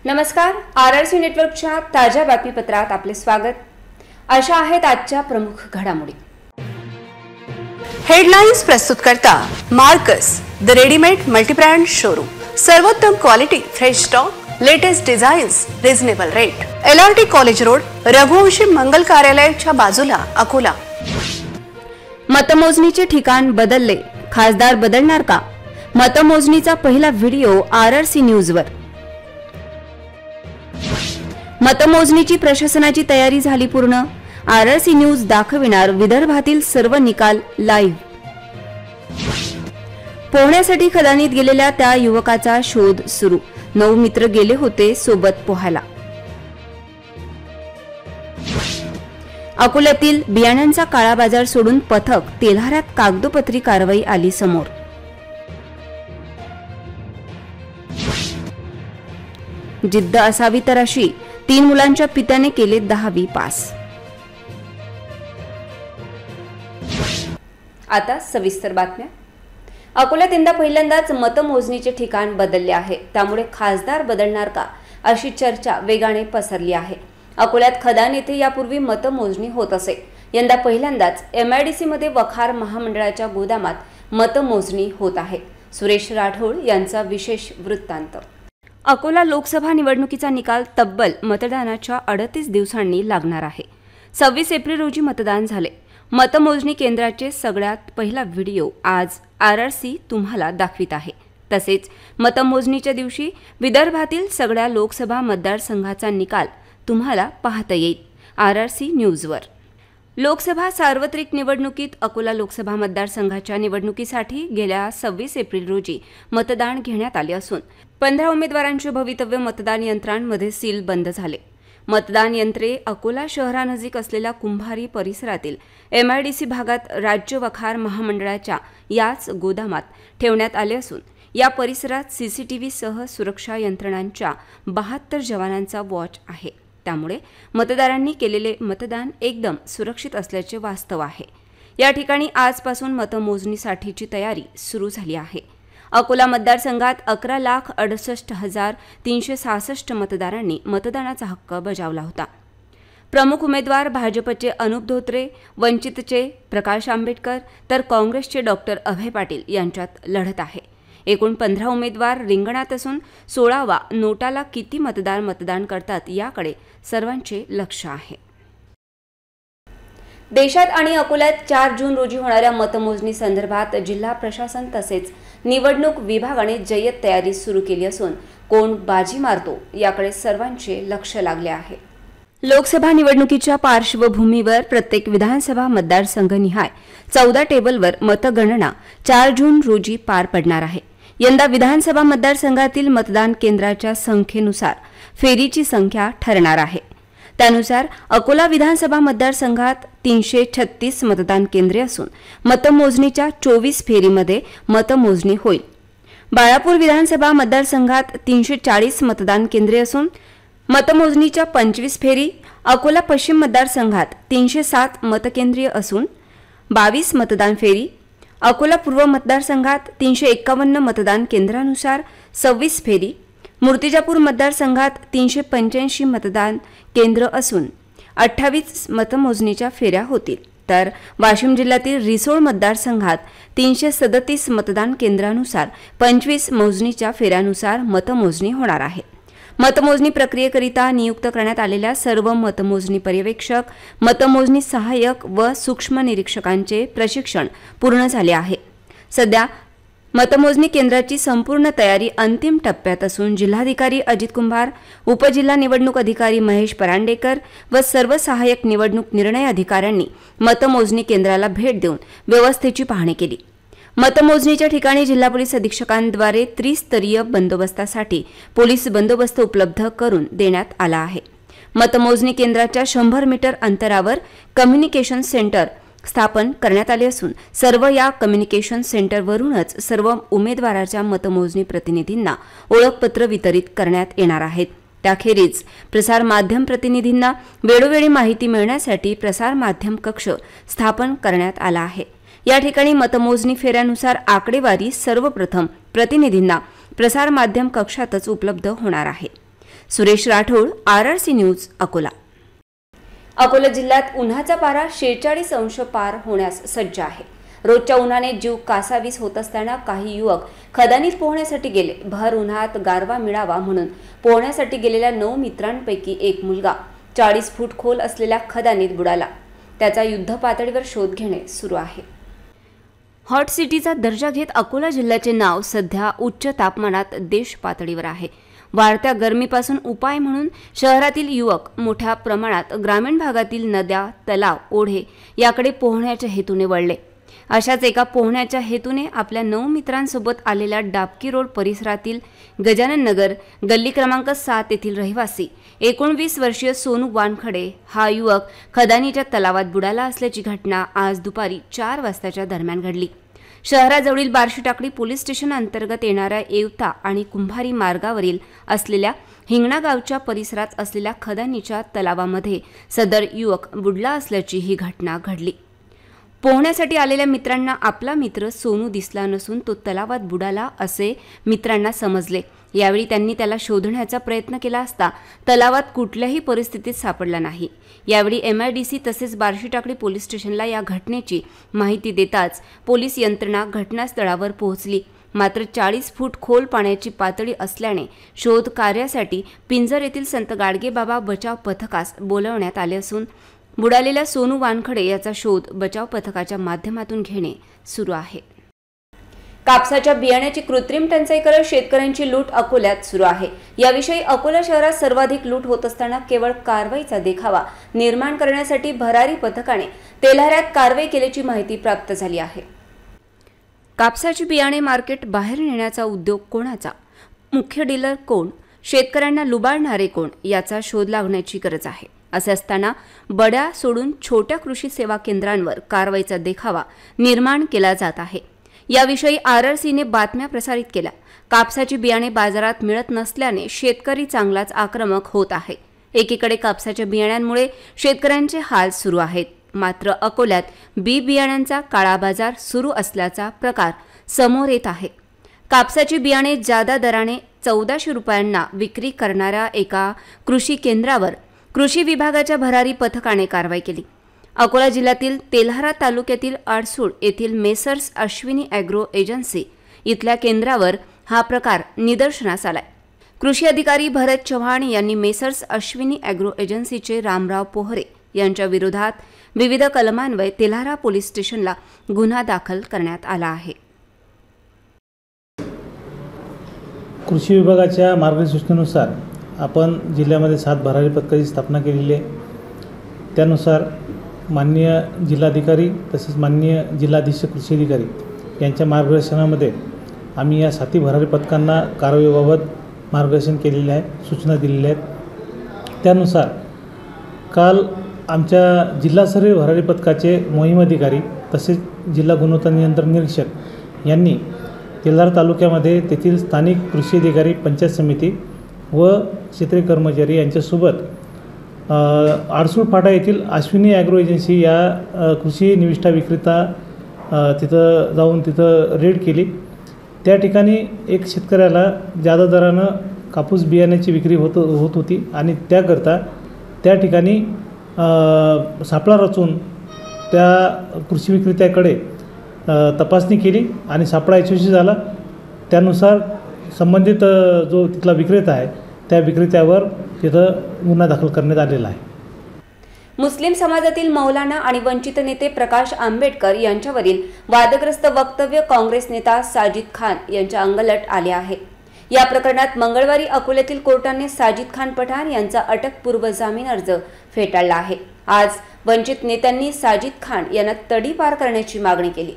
नमस्कार, आरआरसी नेटवर्कच्या ताज्या बातमीपत्रात आपले स्वागत। अशा आहेत आजच्या प्रमुख घडामोडी। हेडलाइन्स प्रस्तुत करता Marcus the readymade multibrand showroom. सर्वोत्तम quality, fresh stock, latest designs, reasonable rate. LRT college road, Raghuvanshi Mangal कार्यालयाच्या बाजूला, अकोला। मतमोजणीचे ठिकाण बदलले, खासदार बदलणार का? मतमोजणीचा पहिला व्हिडिओ आरआरसी न्यूजवर। मतमोजणीची प्रशासनाची तयारी झाली पूर्ण, आरआरसी न्यूज दाखविणार विदर्भातील सर्व निकाल लाईव्ह। पोहण्यासाठी खदानीत गेलेल्या त्या युवकाचा शोध सुरू, 9 मित्र गेले होते सोबत पोहायला। अकोल्यातील बियाण्यांचा काळा बाजार सोडून पथक तेल्हाऱ्यात कागदोपत्री कारवाई आली समोर। जिद्द असावी तर अशी, 3 मुलांच्या पित्याने केले 10वी पास। आता सविस्तर बातम्या। अकोल्यात यंदा पहिल्यांदाच मतमोजणीचे ठिकाण बदलले आहे, त्यामुळे खासदार बदलणार का अशी चर्चा वेगाने पसरली आहे। अकोल्यात खदान येथे यापूर्वी मतमोजणी होत असे, यंदा पहिल्यांदाच MIDC मध्ये वखार महामंडळाच्या गोदामात मतमोजणी होत आहे। सुरेश राठोड यांचा विशेष वृत्तांत। अकोला लोकसभा निवडणुकीचा निकाल तब्बल मतदानाच्या 38 दिवसांनी लागणार आहे। 26 एप्रिल रोजी मतदान झाले। मतमोजणी केंद्राचे सगळ्यात पहिला व्हिडिओ आज आरआरसी तुम्हाला दाखवित आहे। तसेच मतमोजणीच्या दिवशी विदर्भातील सगळ्या लोकसभा मतदारसंघाचा निकाल तुम्हाला पाहता येईल आरआरसी न्यूजवर। लोकसभा सार्वत्रिक निवडणुकीत अकोला लोकसभा मतदारसंघाच्या निवडणुकीसाठी गेल्या 26 एप्रिल रोजी मतदान घेण्यात आले असून 15 उमेदवारांचे भवितव्य मतदान यंत्रांमध्ये सील बंद झाले। मतदान यंत्रे अकोला शहरानजीक असलेल्या कुंभारी परिसरातील MIDC भागात राज्य वखार महामंडळाच्या याच गोदामात ठेवण्यात आले असून या परिसरात CCTV सह सुरक्षा यंत्रणांच्या 72 जवानांचा वॉच आहे। त्यामुळे मतदारांनी केलेले मतदान एकदम सुरक्षित असल्याचे वास्तव आहे। या ठिकाणी आजपासून मतमोजणीसाठीची तयारी सुरू झाली आहे। अकोला मतदारसंघात 11,68,366 मतदारांनी मतदानाचा हक्क बजावला होता। प्रमुख उमेदवार भाजपचे अनुप धोत्रे, वंचितचे प्रकाश आंबेडकर तर काँग्रेसचे डॉक्टर अभय पाटील यांच्यात लढत आहे। एकूण 15 उमेदवार रिंगणात असून 16वा नोटाला किती मतदार मतदान करतात याकडे सर्वांचे लक्ष आहे। देशात आणि अकोल्यात 4 जून रोजी होणाऱ्या मतमोजणी संदर्भात जिल्हा प्रशासन तसेच निवडणूक विभागाने जय्यत तयारी सुरू केली असून कोण बाजी मारतो याकडे सर्वांचे लक्ष लागले आहे। लोकसभा निवडणुकीच्या पार्श्वभूमीवर प्रत्येक विधानसभा मतदारसंघनिहाय 14 टेबलवर मतगणना 4 जून रोजी पार पडणार आहे। यंदा विधानसभा मतदारसंघातील मतदान केंद्राच्या संख्येनुसार फेरीची संख्या ठरणार आहे। त्यानुसार अकोला विधानसभा मतदारसंघात 336 मतदान केंद्रे असून मतमोजणीच्या 24 फेरीमध्ये मतमोजणी होईल। बाळापूर विधानसभा मतदारसंघात 340 मतदान केंद्रे असून मतमोजणीच्या 25 फेरी, अकोला पश्चिम मतदारसंघात 307 मतकेंद्रे असून 22 मतदान फेरी, अकोला पूर्व मतदारसंघात 351 मतदान केंद्रानुसार 26 फेरी, मूर्तिजापूर मतदारसंघात 385 मतदान केंद्र असून 28 मतमोजणीच्या फेऱ्या होतील, तर वाशिम जिल्ह्यातील रिसोड मतदारसंघात 337 मतदान केंद्रानुसार 25 मोजणीच्या फेऱ्यानुसार मतमोजणी होणार आहे। मतमोजणी प्रक्रियेकरिता नियुक्त करण्यात आलेल्या सर्व मतमोजणी पर्यवेक्षक, मतमोजणी सहाय्यक व सूक्ष्म निरीक्षकांचे प्रशिक्षण पूर्ण झाले आहे। सध्या मतमोजणी केंद्राची संपूर्ण तयारी अंतिम टप्प्यात असून जिल्हाधिकारी अजित कुंभार, उपजिल्हा निवडणूक अधिकारी महेश परांडेकर व सर्व सहाय्यक निवडणूक निर्णय अधिकाऱ्यांनी मतमोजणी केंद्राला भेट देऊन व्यवस्थेची पाहणी केली। मतमोजणीच्या ठिकाणी जिल्हा पोलीस अधीक्षकांद्वारे त्रिस्तरीय बंदोबस्तासाठी पोलीस बंदोबस्त उपलब्ध करून देण्यात आला आहे। मतमोजणी केंद्राच्या 100 मीटर अंतरावर कम्युनिकेशन सेंटर स्थापन करण्यात आले असून सर्व या कम्युनिकेशन सेंटरवरूनच सर्व उमेदवाराच्या मतमोजणी प्रतिनिधींना ओळखपत्र वितरित करण्यात येणार आहेत। त्याखेरीज प्रसार माध्यम प्रतिनिधींना वेळोवेळी माहिती मिळण्यासाठी प्रसार माध्यम कक्ष स्थापन करण्यात आला आहे। या ठिकाणी मतमोजणी फेऱ्यानुसार आकडेवारी सर्वप्रथम प्रतिनिधींना प्रसार माध्यम कक्षातच उपलब्ध होणार आहे। Suresh Rathod, RRC news, Akola. अकोला जिल्ह्यात उन्हाचा पारा 46 अंश पार होण्यास सज्ज आहे. रोजच्या उन्हाने जीव कासावीस होत असताना काही युवक खदानीत पोहण्यासाठी गेले. भर उन्हात गारवा मिळावा म्हणून पोहण्यासाठी गेलेल्या 9 मित्रांपैकी एक मुलगा 40 फूट खोल असलेल्या खदानीत बुडाला. त्याचा युद्ध पातळीवर शोध घेणे सुरू आहे. हॉट सिटीचा दर्जा घेत अकोला जिल्ह्याचे नाव सध्या उच्च तापमानात देश पातळीवर आहे. वाढत्या गरमीपासून उपाय म्हणून शहरातील युवक मोठ्या प्रमाणात ग्रामीण भागातील नद्या, तलाव, ओढे याकडे पोहण्याच्या हेतूने वळले. अशाच एका पोहण्याच्या हेतूने आपल्या 9 मित्रांसोबत आलेल्या डाबकी रोड परिसरातील गजानन नगर गल्ली क्रमांक 7 येथील रहिवासी 19 वर्षीय सोनू वानखडे हा युवक खदानीच्या तलावात बुडाला असल्याची घटना आज दुपारी 4 वाजताच्या दरम्यान घडली. शहराजवळील बार्शी टाकळी पोलीस स्टेशन अंतर्गत येणाऱ्या येवता आणि कुंभारी मार्गावरील असलेल्या हिंगणा गावच्या परिसरात असलेल्या खदानीच्या तलावामध्ये सदर युवक बुडला असल्याची ही घटना घडली. पोहण्यासाठी आलेल्या मित्रांना आपला मित्र सोनू दिसला नसून तो तलावात बुडाला असे मित्रांना समजले. यावेळी त्यांनी त्याला शोधण्याचा प्रयत्न केला असता तलावात कुठल्याही परिस्थितीत सापडला नाही. यावेळी MIDC तसेच बार्शी टाकळी पोलीस स्टेशनला या घटनेची माहिती देताच पोलीस यंत्रणा घटनास्थळावर पोहोचली. मात्र 40 फूट खोल पाण्याची पातळी असल्याने शोध कार्यासाठी पिंजर येथील संत गाडगेबाबा बचाव पथकास बोलावण्यात आले असून बुडालेल्या सोनू वानखडे याचा शोध बचाव पथकाच्या माध्यमातून घेणे सुरू आहे. कापसाच्या बियाण्याची कृत्रिम टंचाई करत शेतकऱ्यांची लूट अकोल्यात सुरू आहे. याविषयी अकोला शहरात सर्वाधिक लूट होत असताना केवळ कारवाईचा देखावा निर्माण करण्यासाठी भरारी पथकाने तेल्हाऱ्यात कारवाई केल्याची माहिती प्राप्त झाली आहे. कापसाची बियाणे मार्केट बाहेर नेण्याचा उद्योग कोणाचा, मुख्य डीलर कोण, शेतकऱ्यांना लुबाडणारे कोण याचा शोध लागण्याची गरज आहे. असे असताना बड्या सोडून छोट्या कृषी सेवा केंद्रांवर कारवाईचा देखावा निर्माण केला जात आहे. याविषयी RRCने बातम्या प्रसारित केल्या. कापसाची बियाणे बाजारात मिळत नसल्याने शेतकरी चांगलाच आक्रमक होत आहे. एकीकडे कापसाच्या बियाण्यांमुळे शेतकऱ्यांचे हाल सुरू आहेत. मात्र अकोल्यात बी बियाण्यांचा काळा बाजार सुरू असल्याचा प्रकार समोर येत आहे. कापसाची बियाणे जादा दराने 1400 रुपयांना विक्री करणाऱ्या एका कृषी केंद्रावर कृषी विभागाच्या भरारी पथकाने कारवाई केली. अकोला जिल्ह्यातील तेल्हारा तालुक्यातील आडसूळ येथील मेसर्स अश्विनी ॲग्रो एजन्सी इथल्या केंद्रावर हा प्रकार निदर्शनास आलाय. कृषी अधिकारी भरत चव्हाण यांनी मेसर्स अश्विनी ॲग्रो एजन्सीचे रामराव पोहरे यांच्या विरोधात विविध कलमान्वये तेल्हारा पोलीस स्टेशनला गुन्हा दाखल करण्यात आला आहे. कृषी विभागाच्या मार्गदर्शनानुसार आपण जिल्ह्यामध्ये 7 भरारी पथकाची स्थापना केलेली आहे. त्यानुसार माननीय जिल्हाधिकारी तसेच माननीय जिल्हाधीश कृषी अधिकारी यांच्या मार्गदर्शनामध्ये आम्ही या 7 भरारी पथकांना कारवाईबाबत मार्गदर्शन केलेले आहे, सूचना दिलेल्या आहेत. त्यानुसार काल आमच्या जिल्हास्तरीय भरारी पथकाचे मोहीम अधिकारी तसेच जिल्हा गुणवत्ता नियंत्रण निरीक्षक यांनी तेल्हारा तालुक्यामध्ये तेथील स्थानिक कृषी अधिकारी, पंचायत समिती व क्षेत्रीय कर्मचारी यांच्यासोबत आडसूळ फाटा येथील अश्विनी ॲग्रो एजन्सी या कृषी निविष्ठा विक्रेता तिथं जाऊन तिथं रेड केली. त्या ठिकाणी एक शेतकऱ्याला जादा दरानं कापूस बियाण्याची विक्री होत होती आणि त्याकरता त्या ठिकाणी सापळा रचून त्या कृषी विक्रेत्याकडे तपासणी केली आणि सापळा यशस्वी झाला. त्यानुसार संबंधित जो तिथला विक्रेता आहे त्या विक्रेत्यावर तिथं गुन्हा दाखल करण्यात आलेला आहे. मुस्लिम समाजातील मौलाना आणि वंचित नेते प्रकाश आंबेडकर यांच्यावरील वादग्रस्त वक्तव्य काँग्रेस नेता साजिद खान यांच्या अंगलट आले आहे. या प्रकरणात मंगळवारी अकोल्यातील कोर्टाने साजिद खान पठाण यांचा अटकपूर्व जामीन अर्ज फेटाळला आहे. आज वंचित नेत्यांनी साजिद खान यांना तडीपार करण्याची मागणी केली.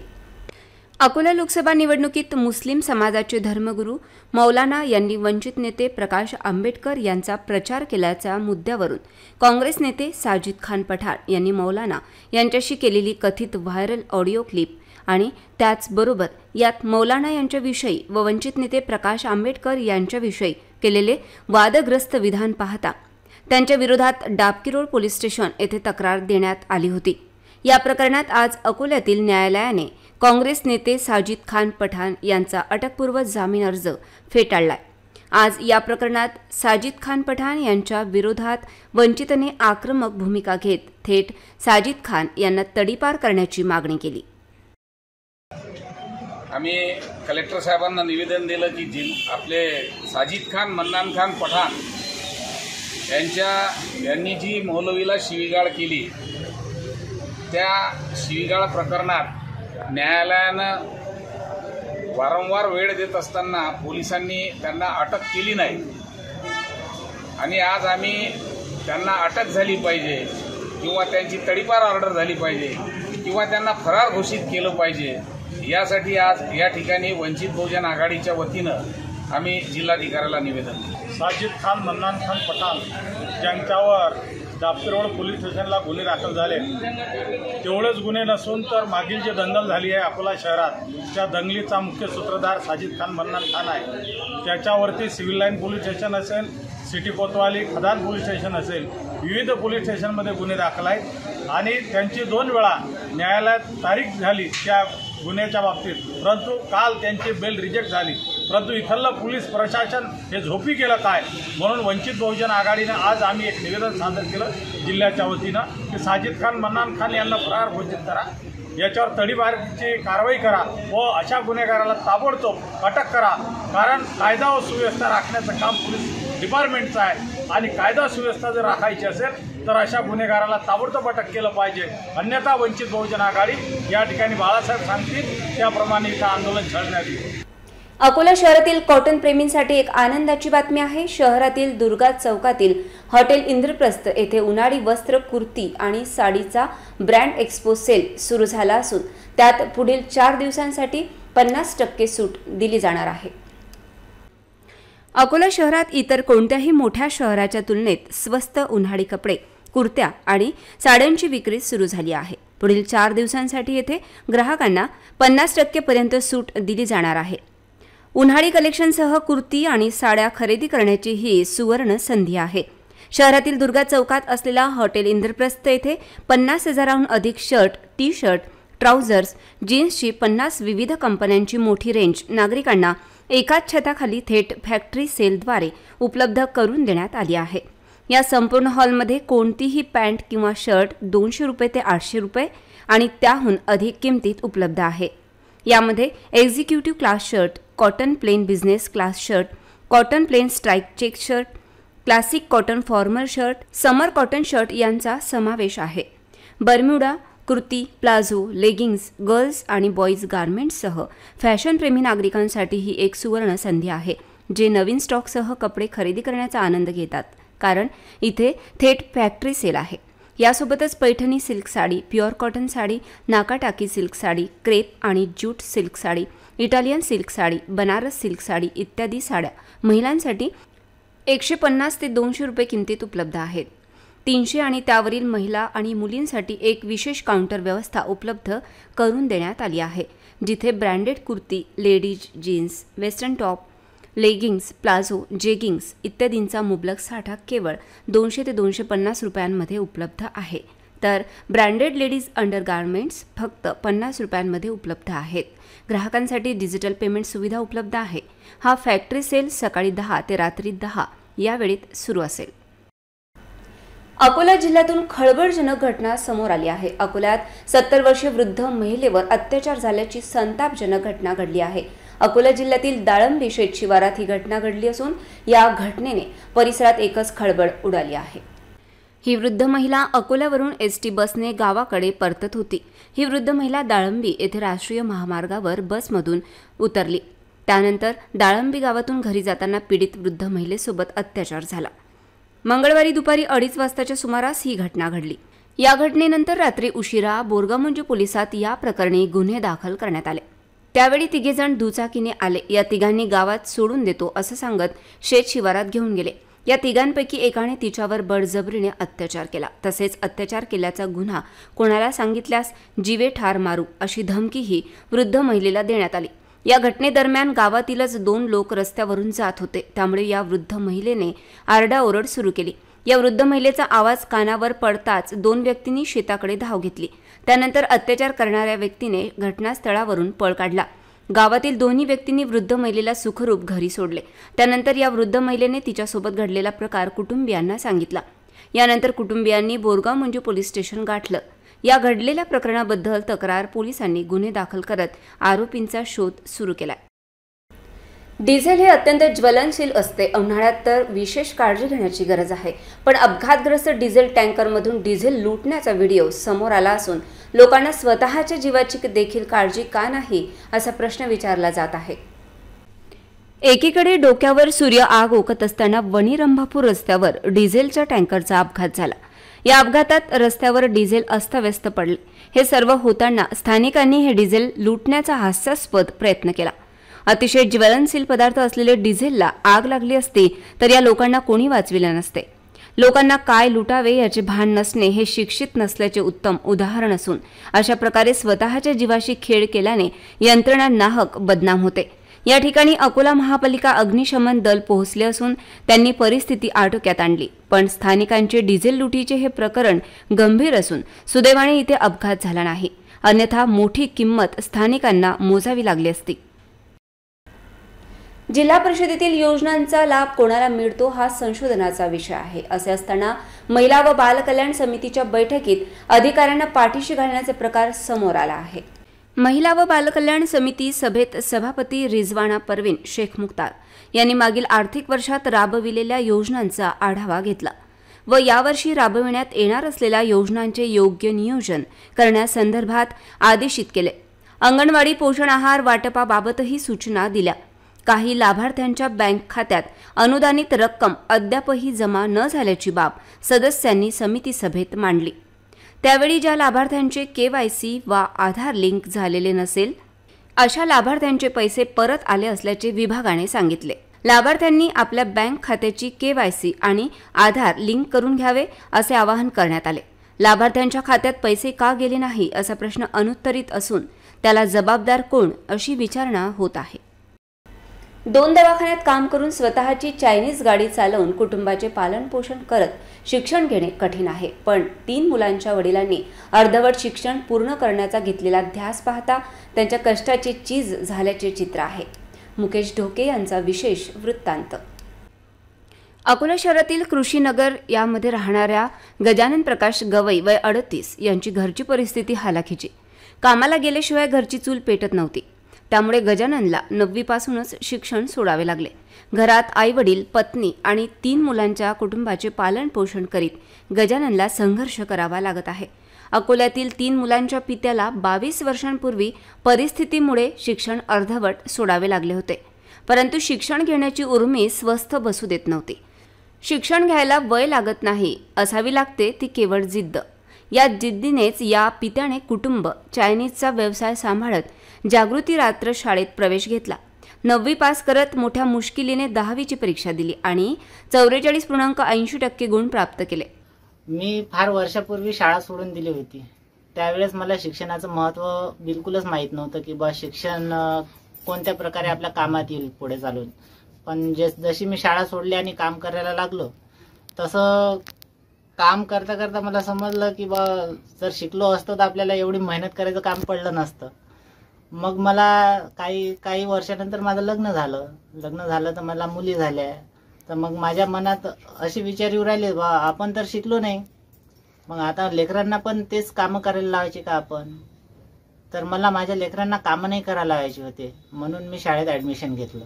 अकोला लोकसभा निवडणुकीत मुस्लिम समाजाचे धर्मगुरू मौलाना यांनी वंचित नेते प्रकाश आंबेडकर यांचा प्रचार केल्याच्या मुद्द्यावरून काँग्रेस नेते साजिद खान पठाण यांनी मौलाना यांच्याशी केलेली कथित व्हायरल ऑडिओ क्लिप आणि त्याचबरोबर यात मौलाना यांच्याविषयी व वंचित नेते प्रकाश आंबेडकर यांच्याविषयी केलेले वादग्रस्त विधान पाहता त्यांच्या विरोधात डाबकी रोड पोलीस स्टेशन येथे तक्रार देण्यात आली होती. या प्रकरणात आज अकोल्यातील न्यायालयाने काँग्रेस नेते साजिद खान पठाण यांचा अटकपूर्व जामीन अर्ज फेटाळलाय. आज या प्रकरणात साजिद खान पठाण यांच्या विरोधात वंचितने आक्रमक भूमिका घेत थेट साजिद खान यांना तडीपार करण्याची मागणी केली। आम्ही कलेक्टर साहेबांना निवेदन दिलं की आपले साजिद खान मन्नान खान पठाण यांनी जी मौलवीला शिवीगाळ केली त्या शिवीगाळ प्रकरणात न्यायालयानं वारंवार वेळ देत असताना पोलिसांनी त्यांना अटक केली नाही आणि आज आम्ही त्यांना अटक झाली पाहिजे किंवा त्यांची तडीपार ऑर्डर झाली पाहिजे किंवा त्यांना फरार घोषित केलं पाहिजे यासाठी आज या ठिकाणी वंचित बहुजन आघाडीच्या वतीनं आम्ही जिल्हाधिकाऱ्याला निवेदन दिलं। साजिद खान मन्नान खान पठाण ज्यांच्यावर दापते रोड पोलीस स्टेशनला गुन्हे दाखल झाले तेवढेच गुन्हे नसून तर मागील जे दंगल झाली आहे अकोला शहरात त्या दंगलीचा मुख्य सूत्रधार साजिद खान मन्नान खान आहे। त्याच्यावरती सिव्हिल लाईन पोलीस स्टेशन असेल, सिटी कोतवाली खदान पोलीस स्टेशन असेल, विविध पोलीस स्टेशनमध्ये गुन्हे दाखल आहेत आणि त्यांची 2 वेळा न्यायालयात तारीख झाली त्या गुन्ह्याच्या बाबतीत, परंतु काल त्यांची बेल रिजेक्ट झाली। परंतु इथलं पोलीस प्रशासन हे झोपी गेलं काय म्हणून वंचित बहुजन आघाडीनं आज आम्ही एक निवेदन सादर केलं जिल्ह्याच्या वतीनं की साजिद खान मन्नान खान यांना फरार घोषित करा, याच्यावर तडीपारची कारवाई करा व अशा गुन्हेगाराला ताबडतोब अटक करा। कारण कायदा व सुव्यवस्था राखण्याचं काम पोलीस डिपार्टमेंटचं आहे आणि कायदा सुव्यवस्था जर राखायची असेल तर अशा गुन्हेगाराला ताबडतोब अटक केलं पाहिजे, अन्यथा वंचित बहुजन आघाडी या ठिकाणी बाळासाहेब सांगतील त्याप्रमाणे इथं आंदोलन छेडण्यात येईल। अकोला शहरातील कॉटन प्रेमींसाठी एक आनंदाची बातमी आहे। शहरातील दुर्गा चौकातील हॉटेल इंद्रप्रस्थ येथे उन्हाळी वस्त्र, कुर्ती आणि साडीचा ब्रँड एक्सपो सेल सुरू झाला असून त्यात पुढील 4 दिवसांसाठी 50% सूट दिली जाणार आहे। अकोला शहरात इतर कोणत्याही मोठ्या शहराच्या तुलनेत स्वस्त उन्हाळी कपडे, कुर्त्या आणि साड्यांची विक्री सुरू झाली आहे। पुढील 4 दिवसांसाठी येथे ग्राहकांना 50% पर्यंत सूट दिली जाणार आहे। उन्हाळी कलेक्शनसह कुर्ती आणि साड्या खरेदी करण्याची ही सुवर्ण संधी आहे। शहरातील दुर्गा चौकात असलेला हॉटेल इंद्रप्रस्थ येथे 50,000हून अधिक शर्ट, टी शर्ट, ट्राउझर्स, जीन्सची 50 विविध कंपन्यांची मोठी रेंज नागरिकांना एकाच छताखाली थेट फॅक्टरी सेलद्वारे उपलब्ध करून देण्यात आली आहे। या संपूर्ण हॉलमध्ये कोणतीही पॅन्ट किंवा शर्ट 200 रुपये ते 800 रुपये आणि त्याहून अधिक किमतीत उपलब्ध आहे। यामध्ये executive class shirt, cotton plain business class shirt, cotton plain strike check shirt, classic cotton formal shirt, summer cotton shirt यांचा समावेश आहे। Bermuda, kurti, palazzo, leggings, girls आणि बॉईज गारमेंट्ससह फॅशनप्रेमी नागरिकांसाठी ही एक सुवर्ण संधी आहे, जे नवीन स्टॉकसह कपडे खरेदी करण्याचा आनंद घेतात, कारण इथे थेट फॅक्टरी सेल आहे। यासोबतच Paithani silk sari, pure cotton sari, नाकाटाकी सिल्क साडी, क्रेप आणि jute silk sari, Italian silk sari, Banaras silk sari इत्यादी साड्या महिलांसाठी 150 ते 200 रुपये किमतीत उपलब्ध आहेत। 300 आणि त्यावरील महिला आणि मुलींसाठी एक विशेष काउंटर व्यवस्था उपलब्ध करून देण्यात आली आहे, जिथे branded kurti, ladies jeans, western top, leggings, palazzo, jeggings इत्यादींचा मुबलक साठा केवळ 200 ते 250 रुपयांमध्ये उपलब्ध आहे, तर ब्रँडेड लेडीज अंडरगार्मेंट्स फक्त 50 रुपयांमध्ये उपलब्ध आहेत। ग्राहकांसाठी डिजिटल पेमेंट सुविधा उपलब्ध आहे। हा फॅक्टरी सेल सकाळी 10 ते रात्री 10 या वेळेत सुरू असेल। अकोला जिल्ह्यातून खळबळजनक घटना समोर आली आहे। अकोल्यात 70 वर्षीय वृद्ध महिलेवर अत्याचार झाल्याची संतापजनक घटना घडली आहे। अकोला जिल्ह्यातील दाळंबी शेत शिवारात ही घटना घडली असून या घटनेने परिसरात एकच खळबळ उडाली आहे। ही वृद्ध महिला अकोल्यावरून एसटी बसने गावाकडे परतत होती। ही वृद्ध महिला दाळंबी येथे राष्ट्रीय महामार्गावर बसमधून उतरली। त्यानंतर दाळंबी गावातून घरी जाताना पीडित वृद्ध महिलेसोबत अत्याचार झाला। मंगळवारी दुपारी 2:30 वाजताच्या सुमारास ही घटना घडली। या घटनेनंतर रात्री उशिरा बोरगामंजू पोलिसात या प्रकरणी गुन्हे दाखल करण्यात आले। त्यावेळी 3 जण दुचाकीने आले। या तिघांनी गावात सोडून देतो असं सांगत शेत शिवारात घेऊन गेले। या तिघांपैकी एकाने तिच्यावर बळजबरीने अत्याचार केला। तसेच अत्याचार केल्याचा गुन्हा कोणाला सांगितल्यास जीवे ठार मारू अशी धमकीही वृद्ध महिलेला देण्यात आली। या घटनेदरम्यान गावातीलच 2 लोक रस्त्यावरून जात होते, त्यामुळे या वृद्ध महिलेने आरडाओरड सुरू केली। या वृद्ध महिलेचा आवाज कानावर पडताच 2 व्यक्तींनी शेताकडे धाव घेतली। त्यानंतर अत्याचार करणाऱ्या व्यक्तीने घटनास्थळावरून पळ काढला। गावातील दोन्ही व्यक्तींनी वृद्ध महिलेला सुखरूप घरी सोडले। त्यानंतर या वृद्ध महिलेने तिच्यासोबत घडलेला प्रकार कुटुंबियांना सांगितला। यानंतर कुटुंबियांनी बोरगाव मंजू पोलीस स्टेशन गाठलं। या घडलेल्या प्रकरणाबद्दल तक्रार पोलिसांनी गुन्हे दाखल करत आरोपींचा शोध सुरू केलाय। डिझेल हे अत्यंत ज्वलनशील असते। उन्हाळ्यात तर विशेष काळजी घेण्याची गरज आहे। पण अपघातग्रस्त डिझेल टँकरमधून डिझेल लुटण्याचा व्हिडिओ समोर आला असून लोकांना स्वतःच्या जीवाची देखील काळजी का नाही असा प्रश्न विचारला जात आहे। एकीकडे डोक्यावर सूर्य आग ओकत असताना वणी रंभापूर रस्त्यावर डिझेलच्या टँकरचा अपघात झाला। या अपघातात रस्त्यावर डिझेल अस्तव्यस्त पडले। हे सर्व होताना स्थानिकांनी हे डिझेल लुटण्याचा हास्यास्पद प्रयत्न केला। अतिशय ज्वलनशील पदार्थ असलेले डिझेलला आग लागली असती तर या लोकांना कोणी वाचविले नसते। लोकांना काय लुटावे याचे भान नसणे हे शिक्षित नसल्याचे उत्तम उदाहरण असून अशा प्रकारे स्वतःच्या जीवाशी खेळ केल्याने यंत्रणा नाहक बदनाम होते। या ठिकाणी अकोला महापालिका अग्निशमन दल पोहोचले असून त्यांनी परिस्थिती आटोक्यात आणली। पण स्थानिकांचे डिझेल लुटीचे हे प्रकरण गंभीर असून सुदैवाने इथे अपघात झाला नाही, अन्यथा मोठी किंमत स्थानिकांना मोजावी लागली असती। जिल्हा परिषदेतील योजनांचा लाभ कोणाला मिळतो हा संशोधनाचा विषय आहे। असे असताना महिला व बाल कल्याण समितीच्या बैठकीत अधिकाऱ्यांना पाठीशी घालण्याचे प्रकार समोर आला आहे। महिला व बाल कल्याण समिती सभेत सभापती रिजवाना परवीन शेख मुख्तार यांनी मागील आर्थिक वर्षात राबविलेल्या योजनांचा आढावा घेतला व यावर्षी राबविण्यात येणार असलेल्या योजनांचे योग्य नियोजन करण्यासंदर्भात आदेशित केले। अंगणवाडी पोषण आहार वाटपाबाबतही सूचना दिल्या। काही लाभार्थ्यांच्या बँक खात्यात अनुदानित रक्कम अद्यापही जमा न झाल्याची बाब सदस्यांनी समिती सभेत मांडली। त्यावेळी ज्या लाभार्थ्यांचे KYC वा आधार लिंक झालेले नसेल अशा लाभार्थ्यांचे पैसे परत आले असल्याचे विभागाने सांगितले। लाभार्थ्यांनी आपल्या बँक खात्याची KYC आणि आधार लिंक करून घ्यावे असे आवाहन करण्यात आले। लाभार्थ्यांच्या खात्यात पैसे का गेले नाही असा प्रश्न अनुत्तरित असून त्याला जबाबदार कोण अशी विचारणा होत आहे। 2 दवाखान्यात काम करून स्वतःची चायनीज गाडी चालवून कुटुंबाचे पालनपोषण करत शिक्षण घेणे कठीण आहे। पण 3 मुलांच्या वडिलांनी अर्धवट शिक्षण पूर्ण करण्याचा घेतलेला ध्यास पाहता त्यांच्या कष्टाची चीज झाल्याचे चित्र आहे। मुकेश ढोके यांचा विशेष वृत्तांत। अकोला शहरातील कृषीनगर यामध्ये राहणाऱ्या गजानन प्रकाश गवई वय 38 यांची घरची परिस्थिती हालाखीची। कामाला गेल्याशिवाय घरची चूल पेटत नव्हती। त्यामुळे गजाननला 9वी पासूनच शिक्षण सोडावे लागले। घरात आई-वडील, पत्नी आणि 3 मुलांच्या कुटुंबाचे पालन पोषण करीत गजाननला संघर्ष करावा लागत आहे। अकोल्यातील 3 मुलांच्या पित्याला 22 वर्षांपूर्वी परिस्थितीमुळे शिक्षण अर्धवट सोडावे लागले होते। परंतु शिक्षण घेण्याची उर्मी स्वस्थ बसू देत नव्हती। शिक्षण घ्यायला वय लागत नाही, असावी लागते ती केवळ जिद्द। या जिद्दीनेच या पित्याने कुटुंब चायनीजचा व्यवसाय सांभाळत जागृती रात्र शाळेत प्रवेश घेतला। 9वी पास करत मोठ्या मुश्किलीने 10वीची परीक्षा दिली आणि 44.80% गुण प्राप्त केले। मी फार वर्षापूर्वी शाळा सोडून दिली होती। त्यावेळेस मला शिक्षणाचं महत्त्व बिलकुलच माहीत नव्हतं की शिक्षण कोणत्या प्रकारे आपल्या कामात येईल पुढे चालून। पण जशी मी शाळा सोडली आणि काम करायला लागलो तसं काम करता करता मला समजलं की जर शिकलो असतो तर आपल्याला एवढी मेहनत करायचं काम पडलं नसतं। मग मला काही वर्षानंतर माझं लग्न झालं तर मला मुली झाल्या। तर मग माझ्या मनात असे विचार येऊ राहिले आपण तर शिकलो नाही, मग आता लेकरांना पण तेच कामं करायला लावायचे का आपण। तर मला माझ्या लेकरांना कामं नाही करायला लावायचे होते, म्हणून मी शाळेत ॲडमिशन घेतलं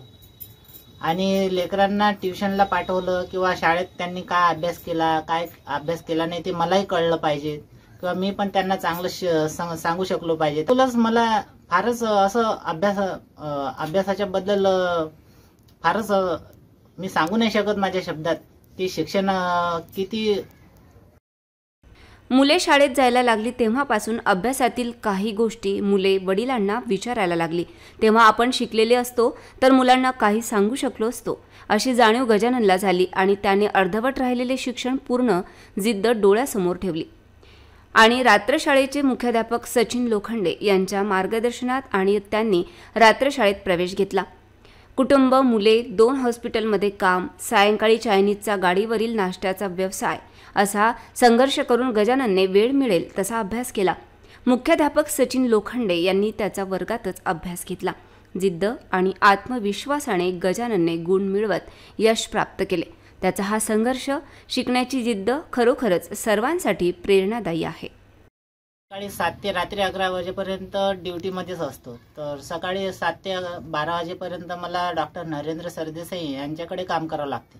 आणि लेकरांना ट्युशनला पाठवलं किंवा शाळेत त्यांनी काय अभ्यास केला नाही ते मलाही कळलं पाहिजे किंवा मी पण त्यांना चांगलं सांगू शकलो पाहिजे। तुलाच मला फारच असं अभ्यासाच्या बद्दल फारच मी सांगू नाही शकत माझ्या शब्दात की शिक्षण किती। मुले शाळेत जायला लागली तेव्हापासून अभ्यासातील काही गोष्टी मुले वडिलांना विचारायला लागली तेव्हा आपण शिकलेले असतो तर मुलांना काही सांगू शकलो असतो अशी जाणीव गजाननला झाली आणि त्याने अर्धवट राहिलेले शिक्षण पूर्ण जिद्द डोळ्यासमोर ठेवली आणि रात्रशाळेचे मुख्याध्यापक सचिन लोखंडे यांच्या मार्गदर्शनात आणि त्यांनी रात्रशाळेत प्रवेश घेतला। कुटुंब, मुले, 2 हॉस्पिटलमध्ये काम, सायंकाळी चायनीजचा गाडीवरील नाश्त्याचा व्यवसाय असा संघर्ष करून गजाननने वेळ मिळेल तसा अभ्यास केला। मुख्याध्यापक सचिन लोखंडे यांनी त्याचा वर्गातच अभ्यास घेतला जिद्द आणि आत्मविश्वासाने गजाननने गुण मिळवत यश प्राप्त केले. त्याचा हा संघर्ष, शिकण्याची जिद्द खरोखरच सर्वांसाठी प्रेरणादायी आहे. सकाळी 7 ते रात्री 11 वाजेपर्यंत ड्युटीमध्येच असतो. तर सकाळी 7 ते 12 वाजेपर्यंत मला डॉक्टर नरेंद्र सरदेसाई यांच्याकडे काम करावं लागते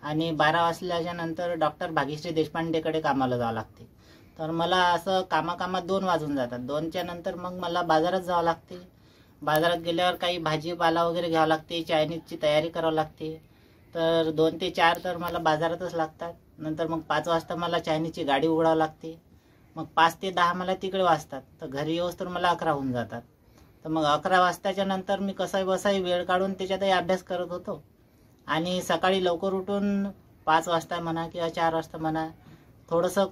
आणि 12 वाजल्याच्या नंतर डॉक्टर भाग्यश्री देशपांडेकडे कामाला जावं लागते. तर मला असं कामाकामात 2 वाजून जातात. 2च्या नंतर मग मला बाजारात जावं लागते. बाजारात गेल्यावर काही भाजीपाला वगैरे घ्यावं लागते, चायनीजची तयारी करावं लागते. तर 2 ते 4 तर मला बाजारातच लागतात. नंतर मग 5 वाजता मला चायनीजची गाडी उघडावं लागते. मग 5 ते 10 मला तिकडे वाजतात. तर घरी येऊस तर मला 11 होऊन जातात. तर मग 11 वाजताच्या नंतर मी कसाही बसाही वेळ काढून त्याच्यातही अभ्यास करत होतो. आणि सकाळी लवकर उठून 5 वाजता म्हणा किंवा 4 वाजता म्हणा थोडंसं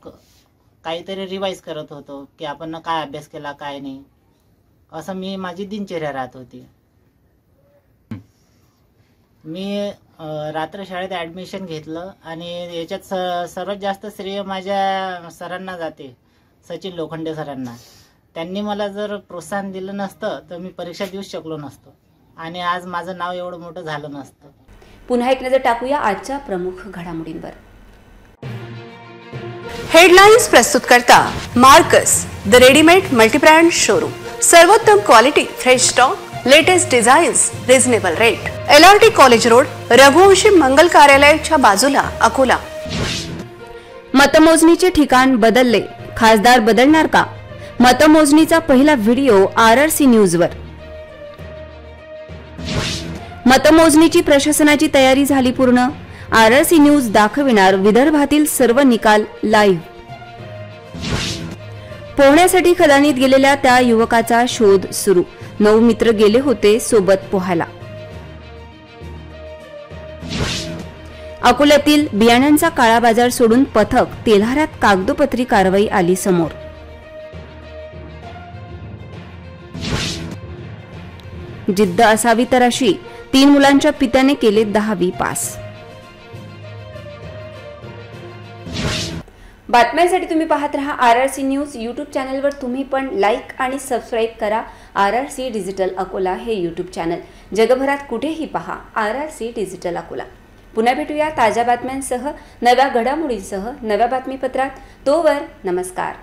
काहीतरी रिवाईज करत होतो की आपण काय अभ्यास केला काय नाही, असं माझी दिनचर्या राहत होती. मी रात्र शाळेत ॲडमिशन घेतलं आणि याच्यात सर्वात जास्त श्रेय माझ्या सरांना जाते, सचिन लोखंडे सरांना. त्यांनी मला जर प्रोत्साहन दिलं नसतं तर मी परीक्षा देऊ शकलो नसतो आणि आज माझं नाव एवढं मोठं झालं नसतं. पुन्हा एक नजर टाकूया आजच्या प्रमुख घडामोडींवर. हेडलाइन्स प्रस्तुत करता Marcus the readymade multibrand showroom. सर्वोत्तम quality, fresh stock, latest designs, reasonable rate. LRT college road, Raghuvanshi Mangal कार्यालयाच्या बाजूला, अकोला. मतमोजणीचे ठिकाण बदलले, खासदार बदलणार का? मतमोजणीचा पहिला व्हिडिओ RRC न्यूजवर. मतमोजणीची प्रशासनाची तयारी झाली पूर्ण, RRC न्यूज दाखविणार विदर्भातील सर्व निकाल लाईव्ह. पोहण्यासाठी खदानीत गेलेल्या त्या युवकाचा शोध सुरू, 9 मित्र गेले होते सोबत पोहायला. अकोल्यातील बियाण्यांचा काळा बाजार सोडून पथक तेल्हारात कागदोपत्री कारवाई आली समोर. जिद्द असावी तर अशी, 3 मुलांच्या पित्याने केले 10वी पास. बातम्यांसाठी तुम्ही पाहत रहा RRC न्यूज. यूट्यूब चॅनलवर तुम्ही पण लाईक आणि सबस्क्राईब करा RRC डिजिटल अकोला हे यूट्यूब चॅनल. जगभरात कुठेही पहा RRC डिजिटल अकोला. पुन्हा भेटूया ताज्या बातम्यांसह, नव्या घडामोडींसह नव्या बातमीपत्रात. तोवर नमस्कार.